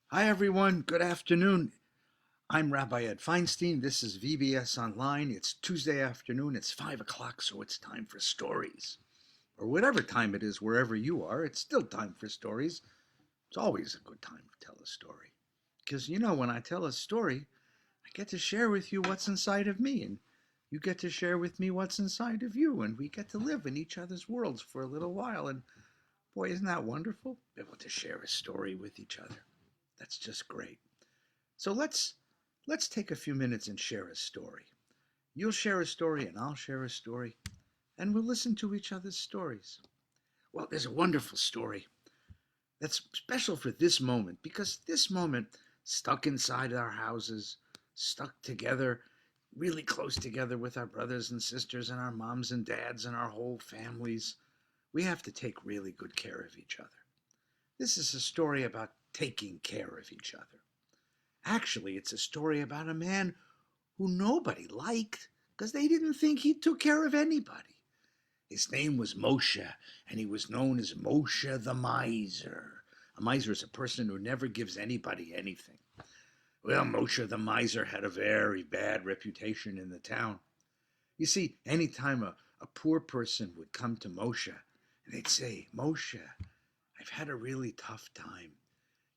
Hi, everyone. Good afternoon. I'm Rabbi Ed Feinstein. This is VBS Online. It's Tuesday afternoon. It's 5 o'clock, so it's time for stories. Or whatever time it is, wherever you are, it's still time for stories. It's always a good time to tell a story. Because, when I tell a story, I get to share with you what's inside of me, and you get to share with me what's inside of you, and we get to live in each other's worlds for a little while. And boy, isn't that wonderful? Be able to share a story with each other. That's just great. So let's take a few minutes and share a story. You'll share a story and I'll share a story, and we'll listen to each other's stories. Well, there's a wonderful story that's special for this moment, because this moment, stuck inside our houses, stuck together, really close together with our brothers and sisters and our moms and dads and our whole families, we have to take really good care of each other. This is a story about taking care of each other. Actually, it's a story about a man who nobody liked because they didn't think he took care of anybody. His name was Moshe, and he was known as Moshe the Miser. A miser is a person who never gives anybody anything. Well, Moshe the Miser had a very bad reputation in the town. You see, any time a poor person would come to Moshe, and they'd say, Moshe, I've had a really tough time.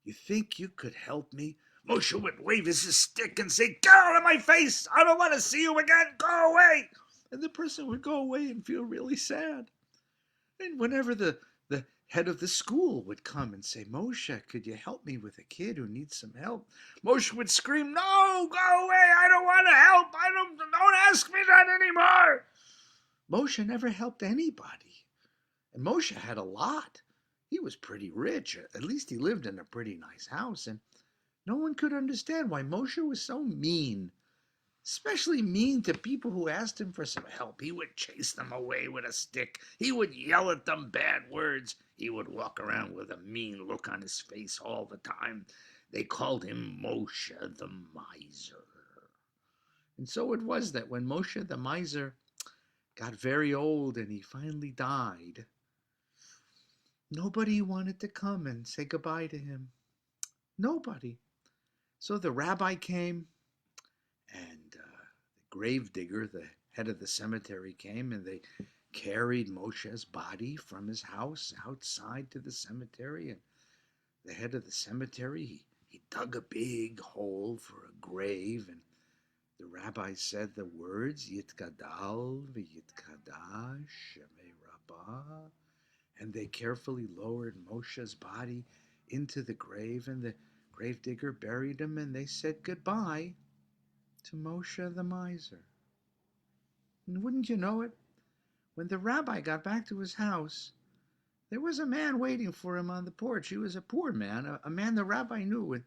You think you could help me? Moshe would wave his stick and say, Get out of my face! I don't want to see you again! Go away! And the person would go away and feel really sad. And whenever the head of the school would come and say, Moshe, could you help me with a kid who needs some help? Moshe would scream, No, go away! I don't want to help! Don't ask me that anymore! Moshe never helped anybody. And Moshe had a lot. He was pretty rich. At least he lived in a pretty nice house. And no one could understand why Moshe was so mean, especially mean to people who asked him for some help. He would chase them away with a stick. He would yell at them bad words. He would walk around with a mean look on his face all the time. They called him Moshe the Miser. And so it was that when Moshe the Miser got very old and he finally died, nobody wanted to come and say goodbye to him. Nobody. So the rabbi came, and the grave digger, the head of the cemetery, came, and they carried Moshe's body from his house outside to the cemetery. And the head of the cemetery, he dug a big hole for a grave, and the rabbi said the words, Yitkadal v'yitkadash shemei Rabbah, and they carefully lowered Moshe's body into the grave, and the gravedigger buried him, and they said goodbye to Moshe the Miser. And wouldn't you know it, when the rabbi got back to his house, there was a man waiting for him on the porch. He was a poor man, a man the rabbi knew.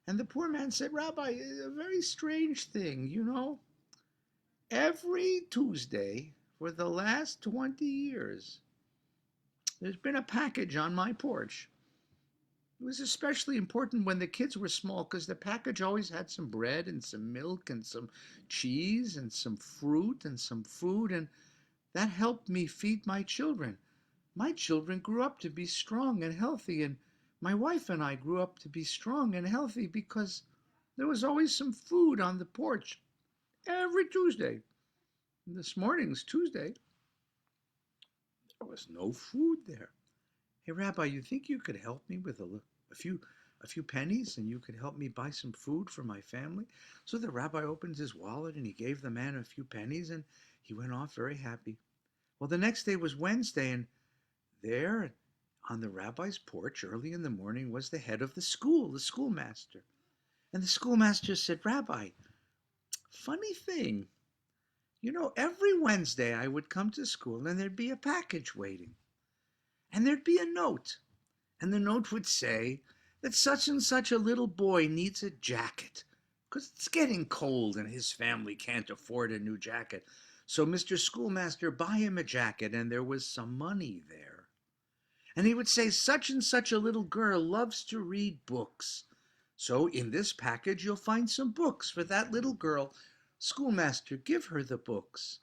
And the poor man said, Rabbi, a very strange thing, Every Tuesday for the last 20 years, there's been a package on my porch. It was especially important when the kids were small, because the package always had some bread and some milk and some cheese and some fruit and some food, and that helped me feed my children. My children grew up to be strong and healthy, and my wife and I grew up to be strong and healthy because there was always some food on the porch every Tuesday. And this morning's Tuesday. There was no food there. Hey, Rabbi, you think you could help me with a few pennies, and you could help me buy some food for my family? So the rabbi opened his wallet and he gave the man a few pennies, and he went off very happy. Well, the next day was Wednesday, and there on the rabbi's porch early in the morning was the head of the schoolmaster. And the schoolmaster said, Rabbi, funny thing, every Wednesday I would come to school and there'd be a package waiting. And there'd be a note. And the note would say that such and such a little boy needs a jacket because it's getting cold and his family can't afford a new jacket. So Mr. Schoolmaster, buy him a jacket, and there was some money there. And he would say, such and such a little girl loves to read books. So in this package you'll find some books for that little girl. Schoolmaster, give her the books.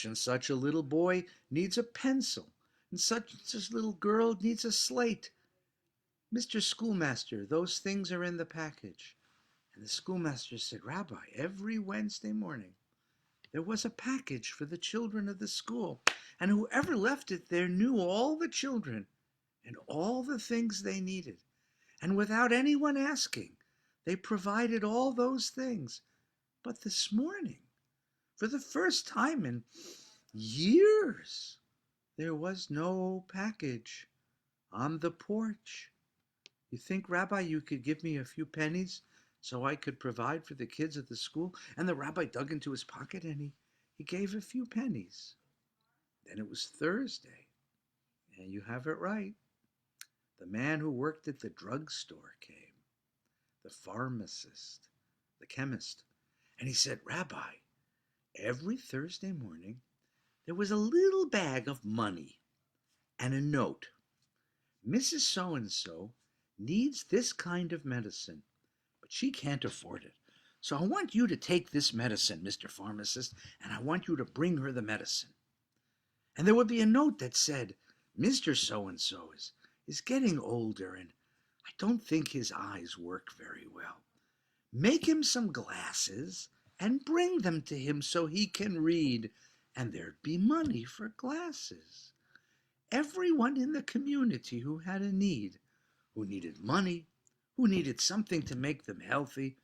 And such a little boy needs a pencil, and such little girl needs a slate. Mr. Schoolmaster, those things are in the package. And the schoolmaster said, Rabbi, every Wednesday morning there was a package for the children of the school, and whoever left it there knew all the children and all the things they needed. And without anyone asking, they provided all those things. But this morning, for the first time in years, there was no package on the porch. You think, Rabbi, you could give me a few pennies so I could provide for the kids at the school? And the rabbi dug into his pocket and he gave a few pennies. Then it was Thursday, and you have it right. The man who worked at the drugstore came, the pharmacist, the chemist, and he said, Rabbi, every Thursday morning there was a little bag of money and a note. Mrs. So-and-so needs this kind of medicine, but she can't afford it. So I want you to take this medicine, Mr. Pharmacist, and I want you to bring her the medicine. And there would be a note that said, Mr. So-and-so is getting older, and I don't think his eyes work very well. Make him some glasses and bring them to him so he can read, and there'd be money for glasses. Everyone in the community who had a need, who needed money, who needed something to make them healthy,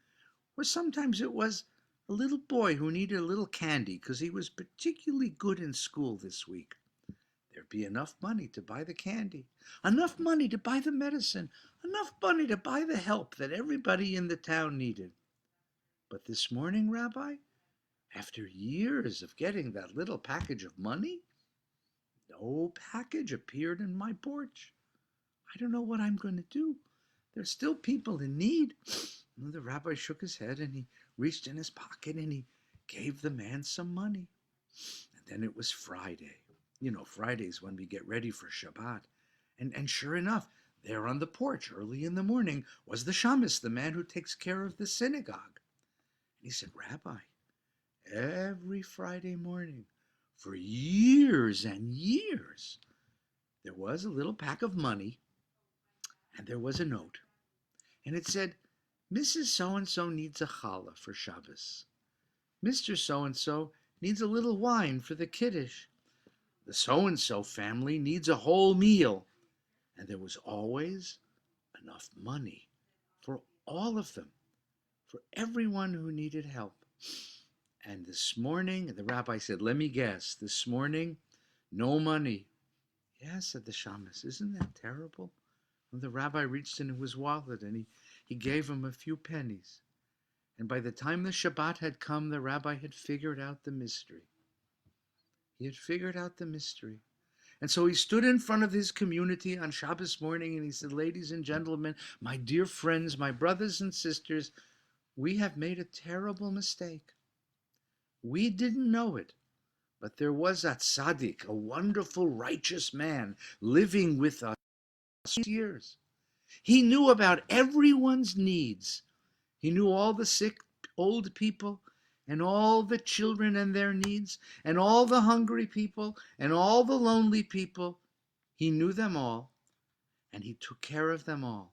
or sometimes it was a little boy who needed a little candy because he was particularly good in school this week. There'd be enough money to buy the candy, enough money to buy the medicine, enough money to buy the help that everybody in the town needed. But this morning, Rabbi, after years of getting that little package of money, no package appeared in my porch. I don't know what I'm going to do. There's still people in need. And the rabbi shook his head and he reached in his pocket and he gave the man some money. And then it was Friday. You know, Friday's when we get ready for Shabbat. And sure enough, there on the porch early in the morning was the shamus, the man who takes care of the synagogue. And he said, Rabbi, every Friday morning for years and years, there was a little pack of money and there was a note. And it said, Mrs. So-and-so needs a challah for Shabbos. Mr. So-and-so needs a little wine for the Kiddush. The so-and-so family needs a whole meal. And there was always enough money for all of them, for everyone who needed help. And this morning, the rabbi said, let me guess, this morning, no money. Yes, said the shamus, isn't that terrible? And the rabbi reached into his wallet and he gave him a few pennies. And by the time the Shabbat had come, the rabbi had figured out the mystery. He had figured out the mystery. And so he stood in front of his community on Shabbos morning and he said, ladies and gentlemen, my dear friends, my brothers and sisters, we have made a terrible mistake. We didn't know it, but there was a tzaddik, a wonderful, righteous man living with us years. He knew about everyone's needs. He knew all the sick old people and all the children and their needs and all the hungry people and all the lonely people. He knew them all and he took care of them all.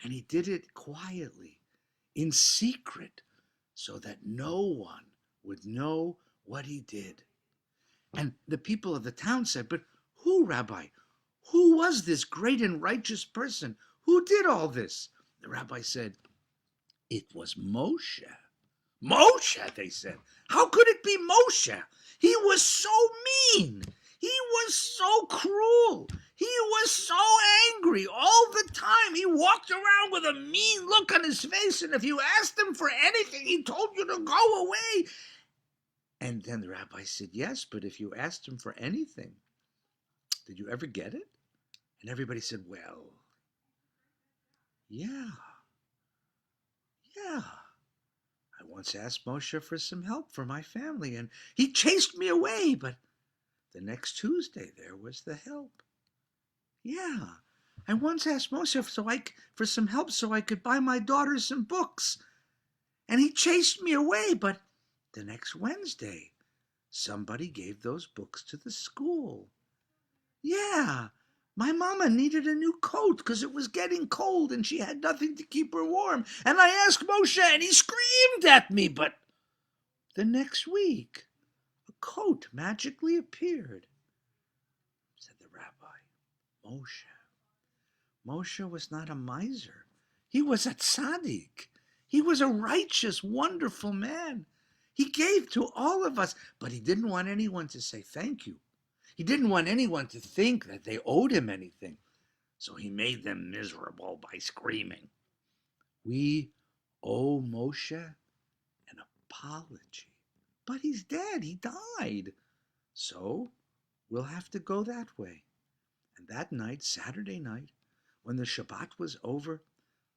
And he did it quietly, in secret, so that no one would know what he did. And the people of the town said, but who, Rabbi? Who was this great and righteous person? Who did all this? The rabbi said, it was Moshe. Moshe, they said. How could it be Moshe? He was so mean. He was so cruel. He was so angry all the time. He walked around with a mean look on his face, and if you asked him for anything, he told you to go away. And then the rabbi said, yes, but if you asked him for anything, did you ever get it? And everybody said, well, yeah. I once asked Moshe for some help for my family, and he chased me away, but the next Tuesday there was the help. Yeah, I once asked Moshe for some help so I could buy my daughter some books, and he chased me away, but the next Wednesday somebody gave those books to the school. Yeah, My mama needed a new coat because it was getting cold and she had nothing to keep her warm. And I asked Moshe and he screamed at me. But the next week, a coat magically appeared, said the rabbi. Moshe. Moshe was not a miser. He was a tzaddik. He was a righteous, wonderful man. He gave to all of us, but he didn't want anyone to say thank you. He didn't want anyone to think that they owed him anything. So he made them miserable by screaming. We owe Moshe an apology. But he's dead. He died. So we'll have to go that way. And that night, Saturday night, when the Shabbat was over,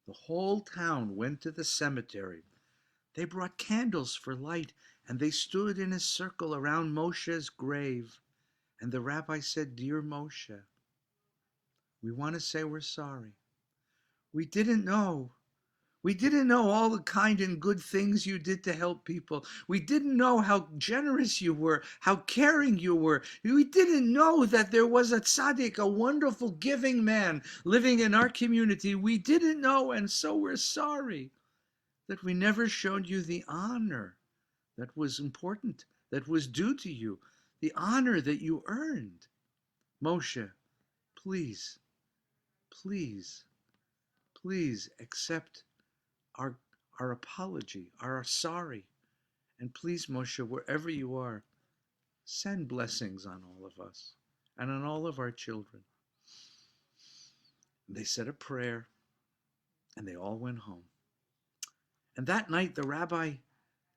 the whole town went to the cemetery. They brought candles for light, and they stood in a circle around Moshe's grave. And the rabbi said, Dear Moshe, we want to say we're sorry. We didn't know. We didn't know all the kind and good things you did to help people. We didn't know how generous you were, how caring you were. We didn't know that there was a tzaddik, a wonderful giving man living in our community. We didn't know, and so we're sorry that we never showed you the honor that was important, that was due to you, the honor that you earned. Moshe, please, please, please accept our apology, our sorry. And please, Moshe, wherever you are, send blessings on all of us and on all of our children. They said a prayer and they all went home. And that night the rabbi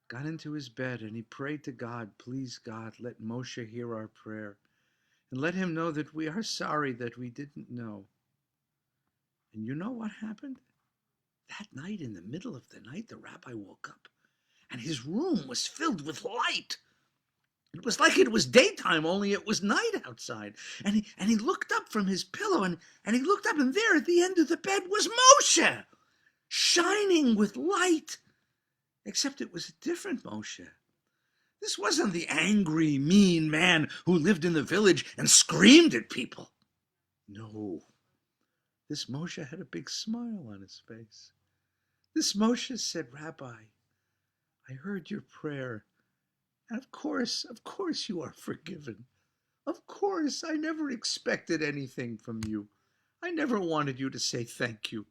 got into his bed and he prayed to God, please God, let Moshe hear our prayer and let him know that we are sorry that we didn't know. And you know what happened? That night, in the middle of the night, the rabbi woke up and his room was filled with light. It was like it was daytime, only it was night outside. And he looked up from his pillow and he looked up, and there at the end of the bed was Moshe, shining with light. Except it was a different Moshe. This wasn't the angry, mean man who lived in the village and screamed at people. No, this Moshe had a big smile on his face. This Moshe said, Rabbi, I heard your prayer, and of course you are forgiven. Of course, I never expected anything from you. I never wanted you to say thank you.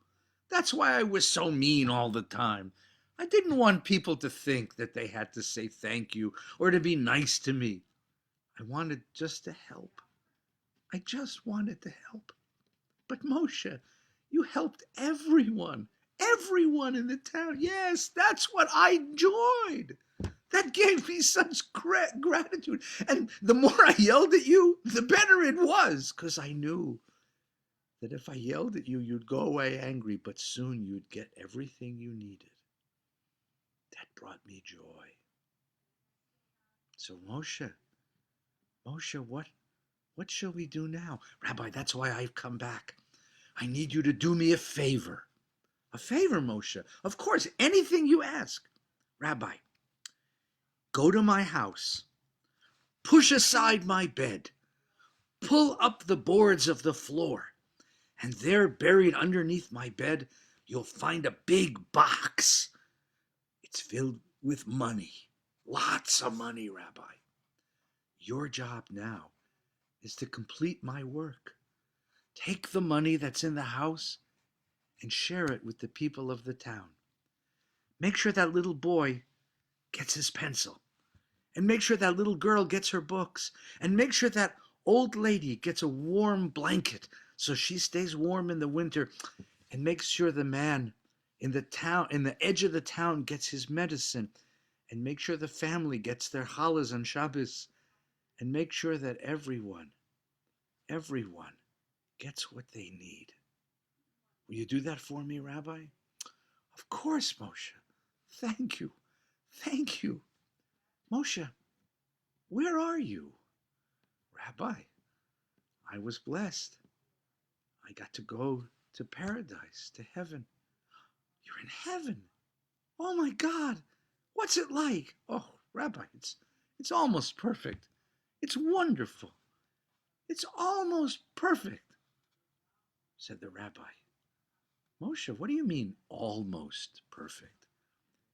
That's why I was so mean all the time. I didn't want people to think that they had to say thank you or to be nice to me. I wanted just to help. I just wanted to help. But Moshe, you helped everyone in the town. Yes, that's what I enjoyed. That gave me such gratitude. And the more I yelled at you, the better it was, because I knew that if I yelled at you, you'd go away angry, but soon you'd get everything you needed. That brought me joy. So Moshe, what shall we do now? Rabbi, that's why I've come back. I need you to do me a favor. A favor, Moshe? Of course, anything you ask. Rabbi, go to my house, push aside my bed, pull up the boards of the floor, and there, buried underneath my bed, you'll find a big box. It's filled with money, lots of money, Rabbi. Your job now is to complete my work. Take the money that's in the house and share it with the people of the town. Make sure that little boy gets his pencil, and make sure that little girl gets her books, and make sure that old lady gets a warm blanket so she stays warm in the winter, and make sure the man in the edge of the town gets his medicine, and make sure the family gets their challahs on Shabbos, and make sure that everyone gets what they need. Will you do that for me, Rabbi? Of course, Moshe. Thank you. Thank you. Moshe, where are you? Rabbi, I was blessed. I got to go to paradise, to heaven. You're in heaven. Oh my God. What's it like? Oh, Rabbi, it's almost perfect. It's wonderful. It's almost perfect. said the rabbi. Moshe, what do you mean almost perfect?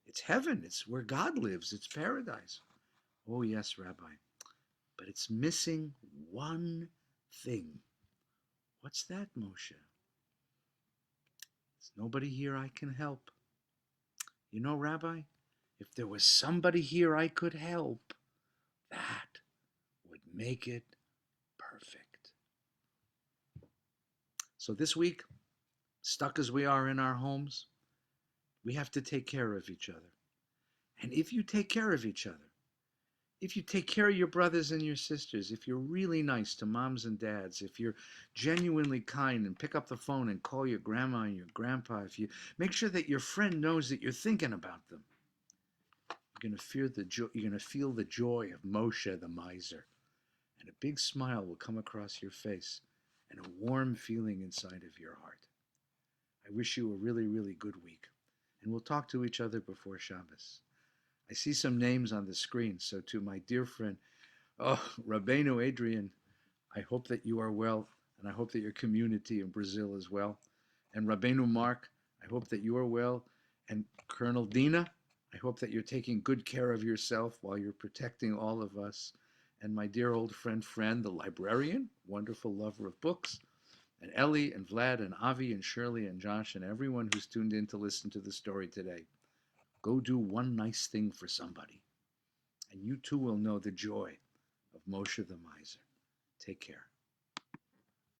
It's heaven. It's where God lives. It's paradise. Oh, yes, Rabbi. But it's missing one thing. What's that, Moshe? There's nobody here I can help. You know, Rabbi, if there was somebody here I could help, that would make it perfect. So this week, stuck as we are in our homes, we have to take care of each other. And if you take care of each other, if you take care of your brothers and your sisters, if you're really nice to moms and dads, if you're genuinely kind and pick up the phone and call your grandma and your grandpa, if you make sure that your friend knows that you're thinking about them, you're going to feel the joy of Moshe the miser, and a big smile will come across your face and a warm feeling inside of your heart. I wish you a really, really good week, and we'll talk to each other before Shabbos. I see some names on the screen, so to my dear friend, Rabbeinu Adrian, I hope that you are well, and I hope that your community in Brazil is well. And Rabbeinu Mark, I hope that you are well. And Colonel Dina, I hope that you're taking good care of yourself while you're protecting all of us. And my dear old friend, the librarian, wonderful lover of books, and Ellie and Vlad and Avi and Shirley and Josh and everyone who's tuned in to listen to the story today. Go do one nice thing for somebody, and you too will know the joy of Moshe the miser. Take care.